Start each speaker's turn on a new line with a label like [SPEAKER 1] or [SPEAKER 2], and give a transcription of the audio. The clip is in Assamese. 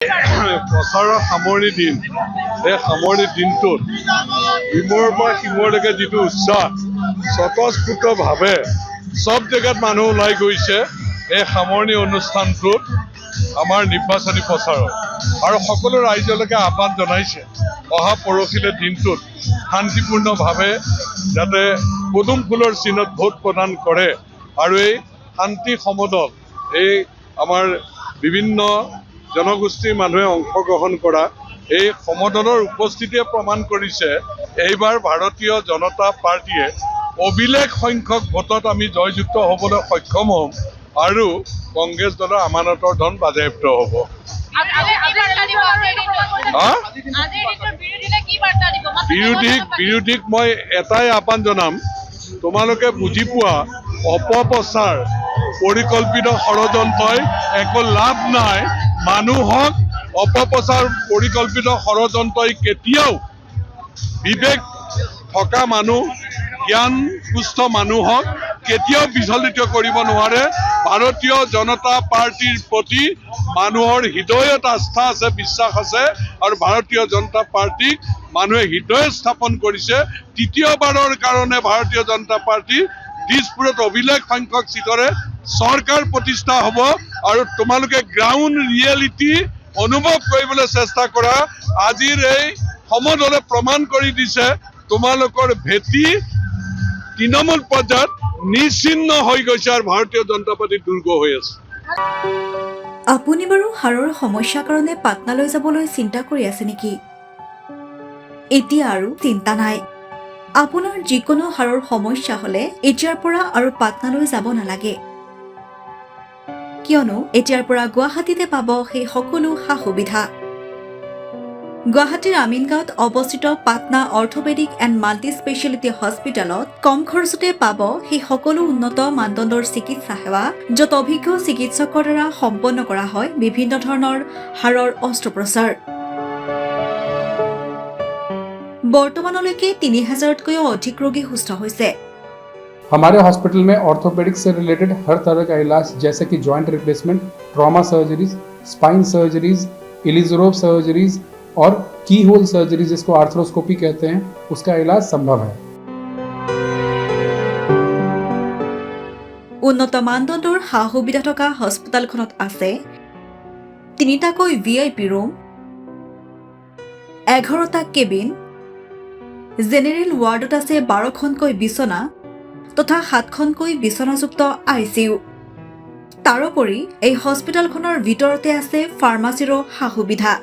[SPEAKER 1] প্ৰচাৰৰ সামৰণি দিন এই সামৰণি দিনটোত ইমূৰৰ পৰা সিমূৰলৈকে যিটো উৎসাহ স্বতঃস্ফূৰ্তভাৱে চব জেগাত মানুহ ওলাই গৈছে এই সামৰণি অনুষ্ঠানটোত আমাৰ নিৰ্বাচনী প্ৰচাৰত আৰু সকলো ৰাইজলৈকে আহ্বান জনাইছে অহা পৰহিলৈ দিনটোত শান্তিপূৰ্ণভাৱে যাতে পদুম ফুলৰ চিনত ভোট প্ৰদান কৰে আৰু এই শান্তি সমদল এই আমাৰ বিভিন্ন জনগোষ্ঠীৰ মানুহে অংশগ্ৰহণ কৰা এই সমদলৰ উপস্থিতিয়ে প্ৰমাণ কৰিছে এইবাৰ ভাৰতীয় জনতা পাৰ্টীয়ে অভিলেখ সংখ্যক ভোটত আমি জয়যুক্ত হ'বলৈ সক্ষম হ'ম আৰু কংগ্ৰেছ দলৰ আমানতৰ ধন বাজেয়াপ্ত হ'ব। বিৰোধীক মই এটাই আহ্বান জনাম, তোমালোকে বুজি পোৱা অপপ্ৰচাৰ পৰিকল্পিত ষড়যন্ত্ৰই একো লাভ নাই। মানুহক অপপ্ৰচাৰ পৰিকল্পিত ষড়যন্ত্ৰই কেতিয়াও বিবেক থকা মানুহ জ্ঞান সুস্থ মানুহক কেতিয়াও বিচলিত কৰিব নোৱাৰে। ভাৰতীয় জনতা পাৰ্টীৰ প্ৰতি মানুহৰ হৃদয়ত আস্থা আছে, বিশ্বাস আছে আৰু ভাৰতীয় জনতা পাৰ্টীক মানুহে হৃদয় স্থাপন কৰিছে। তৃতীয়বাৰৰ কাৰণে ভাৰতীয় জনতা পাৰ্টী দিছপুৰত অভিলেখ সংখ্যক চিটৰে চৰকাৰ প্ৰতিষ্ঠা হ'ব আৰু তোমালোকে গ্ৰাউণ্ড ৰিয়েলিটি অনুভৱ কৰিবলৈ চেষ্টা কৰা। আজিৰ এই সমদলে প্ৰমাণ কৰি দিছে তোমালোকৰ ভেটি তৃণমূল পৰ্যায়ত নিশ্চিন্ন হৈ গৈছে আৰু ভাৰতীয় জনতা পাৰ্টী দুৰ্গ হৈ আছে।
[SPEAKER 2] আপুনি বাৰু হাৰৰ সমস্যাৰ কাৰণে পাটনালৈ যাবলৈ চিন্তা কৰি আছে নেকি? এতিয়া আৰু চিন্তা নাই। আপোনাৰ যিকোনো হাৰৰ সমস্যা হ'লে এতিয়াৰ পৰা আৰু পাটনালৈ যাব নালাগে, কিয়নো এতিয়াৰ পৰা গুৱাহাটীতে পাব সেই সকলো সা সুবিধা। গুৱাহাটীৰ আমিনগাঁৱত অৱস্থিত Patna orthopaedic and multi speciality হস্পিটেলত কম খৰচতে পাব সেই সকলো উন্নত মানদণ্ডৰ চিকিৎসা সেৱা, য'ত অভিজ্ঞ চিকিৎসকৰ দ্বাৰা সম্পন্ন কৰা হয় বিভিন্ন ধৰণৰ হাড়ৰ অস্ত্ৰোপচাৰ। বৰ্তমানলৈকে ৩,০০০তকৈও অধিক ৰোগী সুস্থ হৈছে।
[SPEAKER 3] हमारे हॉस्पिटल में ऑर्थोपेडिक से रिलेटेड हर तरह का इलाज जैसे कि joint replacement, trauma surgeries, spine surgeries, Ilizarov surgeries और की होल सर्जरी जिसको आर्थ्रोस्कोपी कहते हैं, उसका इलाज संभव है।
[SPEAKER 2] উন্নত মানদণ্ডৰ সা সুবিধা থকা হস্পিটেলখনত আছে ৩টাকৈ VIP ৰুম, 11টা কেবিন, জেনেৰেল ৱাৰ্ডত আছে 12খনকৈ বিচনা তথা 7খনকৈ বিচনাযুক্ত ICU। তাৰোপৰি এই হস্পিটেলখনৰ ভিতৰতে আছে ফাৰ্মাচীৰো সা সুবিধা।